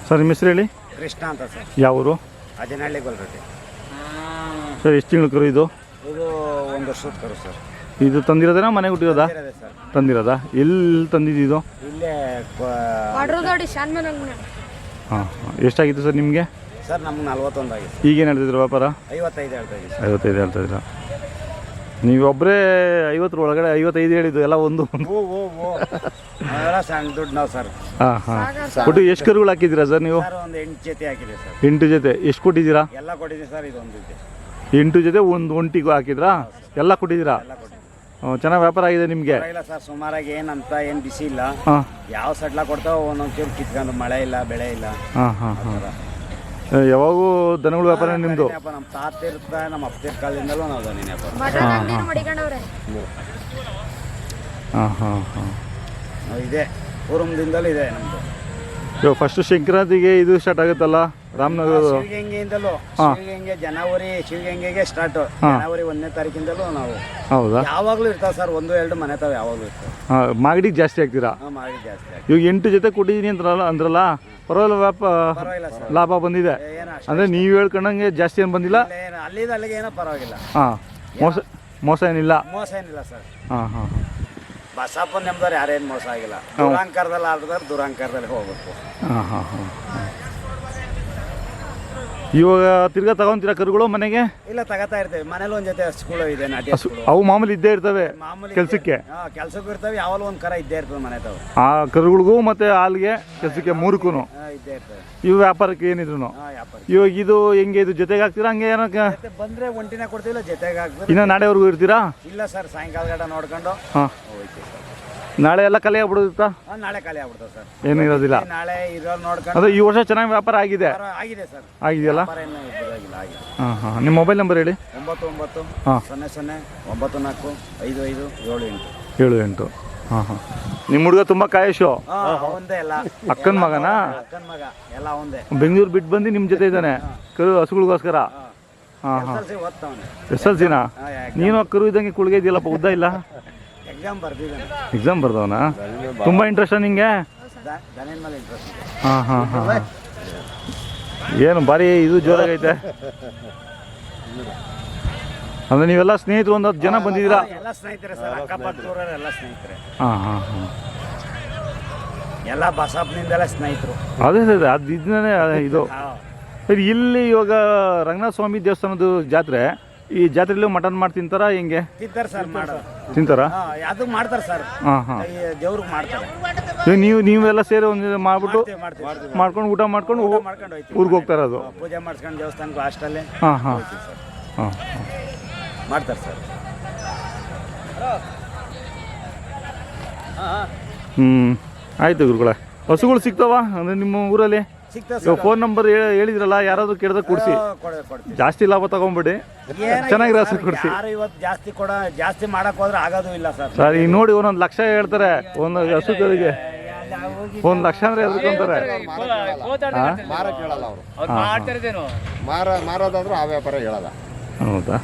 Sir ನಿಮ್ಮ ಹೆಸರು ಹೇಳಿ. ಕೃಷ್ಣ ಅಂತ ಸರ್. ಯಾವ ಊರು? ಅಜನಹಳ್ಳಿ ಗೊಲ್ರೊಟ್ಟಿ ಸರ್. ಎಷ್ಟು ತಿಂಗಳು ಕರು ಇದು? ಇದು 1 ವರ್ಷದ ಕರು ಸರ್. ಇದು ತಂದಿರೋದೇನಾ ಮನೆಗೆ ಹುಟ್ಟಿರೋದಾ? ಸರ್ ತಂದಿರೋದಾ? ಎಲ್ಲಿ ತಂದಿದ್ದು? ಇಲ್ಲೇ ಹಾಂ ಹಾಂ. ಎಷ್ಟಾಗಿತ್ತು ಸರ್ ನಿಮಗೆ? ಸರ್ ನಮ್ಗೆ 41 ಆಗಿತ್ತು. ಈಗೇನು ಹೇಳ್ತಿದ್ರು ವ್ಯಾಪಾರ? 55 ಹೇಳ್ತಾ ಇದ್ದೀವಿ. 55 ಹೇಳ್ತಾಯಿದ್ದೀರಾ? ನೀವೊಬ್ಬರೇ 50 ಒಳಗಡೆ 55 ಹೇಳಿದ್ದು ಎಲ್ಲ ಒಂದು ಸಣ್ಣ ದುಡ್ಡು ನಾವು ಸರ್. ಹಾಂ ಹಾಂ. ಒಟ್ಟು ಎಷ್ಟು ಕರುಗಳು ಹಾಕಿದ್ದೀರಾ ಸರ್ ನೀವು? ಸರ್ ಒಂದು 8 ಜೊತೆ ಹಾಕಿದೆ ಸರ್. 8 ಜೊತೆ. ಎಷ್ಟು ಕೊಟ್ಟಿದ್ದೀರಾ? ಎಲ್ಲ ಕೊಟ್ಟಿದ್ದೀವಿ ಸರ್. ಇದೊಂದು ಜೊತೆ 8 ಜೊತೆ ಒಂದು ಒಂಟಿಗೂ ಹಾಕಿದ್ರಾ? ಎಲ್ಲ ಕೊಟ್ಟಿದ್ದೀರಾ? ಚೆನ್ನಾಗಿ ವ್ಯಾಪಾರ ಆಗಿದೆ ನಿಮಗೆ? ಇಲ್ಲ ಸರ್, ಸುಮಾರಾಗಿ ಏನಂತ ಏನು ಬಿಸಿ ಇಲ್ಲ. ಹಾಂ. ಯಾವ ಸಡ್ಲ ಕೊಡ್ತಾವ ಒಂದೊಂದು ಚೂರು ಕಿತ್ಕೊಂಡು ಮಳೆ ಇಲ್ಲ ಬೆಳೆ ಇಲ್ಲ. ಹಾಂ ಹಾಂ ಹಾಂ. ಯಾವಾಗೂ ದನಗಳ ವ್ಯಾಪಾರ ನಿಮ್ಮದು? ನಮ್ಮ ತಾತಿರ್ತ ನಮ್ಮ ಅಪ್ಪರ ಕಾಲದಿಂದಲೂ ನಾವು ದನಿನ ವ್ಯಾಪಾರ. ಹಾಂ ಹಾಂ ಹಾಂ. ಇದೆ ಪೂರ್ವದಿಂದಲೂ ಇದೆ ನಮ್ಮದು. ಇವಾಗ ಫಸ್ಟು ಸಂಕ್ರಾಂತಿಗೆ ಇದು ಸ್ಟಾರ್ಟ್ ಆಗುತ್ತಲ್ಲ ರಾಮನಗರ? ಶಿವಗಂಗೆಯಿಂದಲೂ. ಶಿವಗಂಗೆ ಶಿವಗಂಗೆಗೆ ಸ್ಟಾರ್ಟ್. ಜನವರಿ 1ನೇ ತಾರೀಕಿಂದಲೂ ನಾವು. ಹೌದಾ? ಯಾವಾಗಲೂ ಇರ್ತಾವೆ ಸರ್. 1-2 ಮನೆ ತಾವು ಯಾವಾಗಲೂ ಇರ್ತವೆ. ಹಾಂ. ಮಾಗಡಿಗೆ ಜಾಸ್ತಿ ಆಗ್ತೀರಾ? ಹಾಂ, ಮಾಡಿ ಜಾಸ್ತಿ. ಇವಾಗ 8 ಜೊತೆ ಕೊಟ್ಟಿದ್ದೀನಿ ಅಂದ್ರಲ್ಲ, ಪರವಾಗಿಲ್ಲ ಪರವಾಗಿಲ್ಲ ಸರ್. ಲಾಭ ಬಂದಿದೆ ಅಂದರೆ ನೀವು ಹೇಳ್ಕೊಂಡಂಗೆ ಜಾಸ್ತಿ ಏನು ಬಂದಿಲ್ಲ? ಅಲ್ಲಿಂದ ಅಲ್ಲಿಗೆ ಏನೋ ಪರವಾಗಿಲ್ಲ. ಹಾಂ. ಮೋಸ ಏನಿಲ್ಲ? ಮೋಸ ಏನಿಲ್ಲ ಸರ್. ಹಾಂ ಹಾಂ. ಬಸಪ್ಪನ ನೆಮ್ಮದವ್ರು ಯಾರೇನು ಮೋಸ ಆಗಿಲ್ಲ. ದುರಾಂಕಾರದಲ್ಲಿ ಆಡಿದ್ರೆ ದುರಾಂಕಾರದಲ್ಲಿ ಹೋಗ್ಬೇಕು. ಹಾಂ ಹಾಂ ಹಾಂ. ಇವಾಗ ತಿರ್ಗಾ ತಗೊಂತೀರಾ ಕರುಗಳು ಮನೆಗೆ? ಇಲ್ಲ, ತಗೋತಾ ಇರ್ತೇವೆ. ಮನೇಲಿ ಒಂದು ಜೊತೆ ಸ್ಕೂಲು ಇದೆ, ನಾಟಿ ಸ್ಕೂಲು. ಅವು ಮಾಮೂಲಿ ಇದ್ದೇ ಇರ್ತವೆ ಮಾಮೂಲಿ ಕೆಲಸಕ್ಕೆ? ಕೆಲಸಕ್ಕೂ ಇರ್ತವೆ. ಯಾವಾಗಲೂ ಒಂದು ಕರ ಇದ್ದೇ ಇರ್ತದೆ ಮನೆ ತಾವು. ಆ ಕರುಗಳಿಗೂ ಮತ್ತು ಹಾಲಿಗೆ ಕೆಲಸಕ್ಕೆ 3ಕ್ಕೂ ಇದ್ದೇ ಇರ್ತವೆ. ಇವು ವ್ಯಾಪಾರಕ್ಕೆ ಏನಿದ್ರು? ವ್ಯಾಪಾರ. ಇವಾಗ ಇದು ಹೆಂಗೆ? ಇದು ಜೊತೆಗೆ ಹಾಕ್ತೀರಾ ಹಂಗೆ ಏನಕ್ಕೆ? ಬಂದರೆ ಒಂಟಿನ ಕೊಡ್ತೀವಿ, ಜೊತೆಗೆ ಹಾಕ್ತೀವಿ. ಇನ್ನು ನಾಳೆವರೆಗೂ ಇರ್ತೀರಾ? ಇಲ್ಲ ಸರ್, ಸಾಯಂಕಾಲ ಗಂಟ ನೋಡ್ಕೊಂಡು ಹಾಂ ಹೋಗ್ತೀವಿ ಸರ್. ನಾಳೆ ಎಲ್ಲ ಖಾಲಿ ಆಗ್ಬಿಡುತ್ತಾ? ನಾಳೆ ಖಾಲಿ ಆಗ್ಬಿಡ್ತದೆ ಸರ್. ಏನೂ ಇರೋದಿಲ್ಲ? ನಾಳೆ ಇರೋ ನೋಡ್ಕೊಂಡು. ಅದು ಈ ವರ್ಷ ಚೆನ್ನಾಗಿ ವ್ಯಾಪಾರ ಆಗಿದೆ? ಆಗಿದೆ ಸರ್. ಆಗಿದೆಯಲ್ಲ? ಆಗಿದೆ. ಹಾಂ ಹಾಂ. ನಿಮ್ಮ ಮೊಬೈಲ್ ನಂಬರ್ ಹೇಳಿ. 99 ಹಾಂ 00 94 55 78 78. ಹಾಂ ಹಾಂ. ನಿಮ್ಮ ಹುಡುಗ ತುಂಬ ಕಾಯಶು? ಒಂದೇ ಎಲ್ಲ. ಅಕ್ಕನ ಮಗನಾ? ಅಕ್ಕನ ಮಗ ಎಲ್ಲ ಒಂದೇ. ಬೆಂಗಳೂರು ಬಿಟ್ಟು ಬಂದು ನಿಮ್ಮ ಜೊತೆ ಇದ್ದಾನೆ ಕರು ಹಸುಗಳಿಗೋಸ್ಕರ? ಹಾಂ ಹಾಂ. SLCನಾ? ನೀನು ಕರು ಇದ್ದಂಗೆ ಕುಳ್ಗೆ ಇದೆಯಲ್ಲಪ್ಪ, ಉದ್ದ ಇಲ್ಲ? ಎಕ್ಸಾಮ್ ಬರ್ದವನಾ? ತುಂಬ ಇಂಟ್ರೆಸ್ಟಾ ನಿಂಗೆ? ಹಾಂ ಹಾಂ ಹಾಂ. ಏನು ಭಾರಿ ಇದು ಜೋರಾಗೈತೆ ಅಂದರೆ ನೀವೆಲ್ಲ ಸ್ನೇಹಿತರು ಒಂದು 10 ಜನ ಬಂದಿದ್ದೀರಾ? ಎಲ್ಲ ಸ್ನೇಹಿತರೆ ಸರ್. ಅಕ್ಕಪಕ್ಕದೂರವ್ರು ಎಲ್ಲ ಸ್ನೇಹಿತರೆ. ಹಾಂ ಹಾಂ ಹಾಂ. ಎಲ್ಲ ಬಸಪ್ಪನಿಂದೆಲ್ಲ ಸ್ನೇಹಿತರು. ಅದೇ ಅದೇ ಅದು ಇದನ್ನೇ ಇದು. ಇಲ್ಲಿ ಇವಾಗ ರಂಗನಾಥ ಸ್ವಾಮಿ ದೇವಸ್ಥಾನದ ಜಾತ್ರೆ, ಈ ಜಾತ್ರೆಯಲ್ಲಿ ಮಟನ್ ಮಾಡಿ ತಿಂತಾರಾ ಹೆಂಗೆ? ತಿಂತಾರೆ ಸರ್. ಮಾಡೋದು ತಿಂತಾರಾ? ಅದು ಮಾಡ್ತಾರೆ ಸರ್. ಹಾಂ ಹಾಂ. ದೇವ್ರಿಗೆ ಮಾಡ್ತಾರೆ. ಇವಾಗ ನೀವೆಲ್ಲ ಸೇರಿ ಒಂದು ಮಾಡ್ಬಿಟ್ಟು ಮಾಡ್ಕೊಂಡು ಊಟ ಮಾಡ್ಕೊಂಡು ಊರಿಗೆ ಹೋಗ್ತಾ ಇರೋದು? ಪೂಜೆ ಮಾಡಿಸ್ಕೊಂಡು ದೇವಸ್ಥಾನಕ್ಕೆ ಹಾಸ್ಟೆಲ್ಲೇ. ಹಾಂ ಹಾಂ ಹಾಂ ಹಾಂ. ಮಾಡ್ತಾರೆ ಸರ್. ಆಯಿತು ಗುರುಗಳೇ. ಹಸುಗಳು ಸಿಗ್ತಾವ ಅಂದರೆ ನಿಮ್ಮ ಊರಲ್ಲಿ? ಸಿಗ್ತದೆ. ಫೋನ್ ನಂಬರ್ ಹೇಳಿದ್ರಲ್ಲ, ಯಾರಾದರೂ ಕೇಳಿದ್ರೆ ಕೊಡಿಸಿ. ಜಾಸ್ತಿ ಲಾಭ ತಗೊಂಬಿಡಿ, ಚೆನ್ನಾಗಿರೋ ಹಸು ಕೊಡಿಸಿ. ಜಾಸ್ತಿ ಮಾಡಕ್ ಹೋದ್ರೆ ಆಗೋದು ಇಲ್ಲ ಸರ್. ಸರ್ ಈಗ ನೋಡಿ, 1 ಲಕ್ಷ ಹೇಳ್ತಾರೆ ಒಂದು ಹಸು ಕರಿಗೆ. 1 ಲಕ್ಷ ಅಂದರೆ ಎದ್ಕೊಂತಾರೆ. ಮಾರೋದಾದ್ರೂ ಆ ವ್ಯಾಪಾರ ಹೇಳಲ್ಲ. ಹೌದಾ?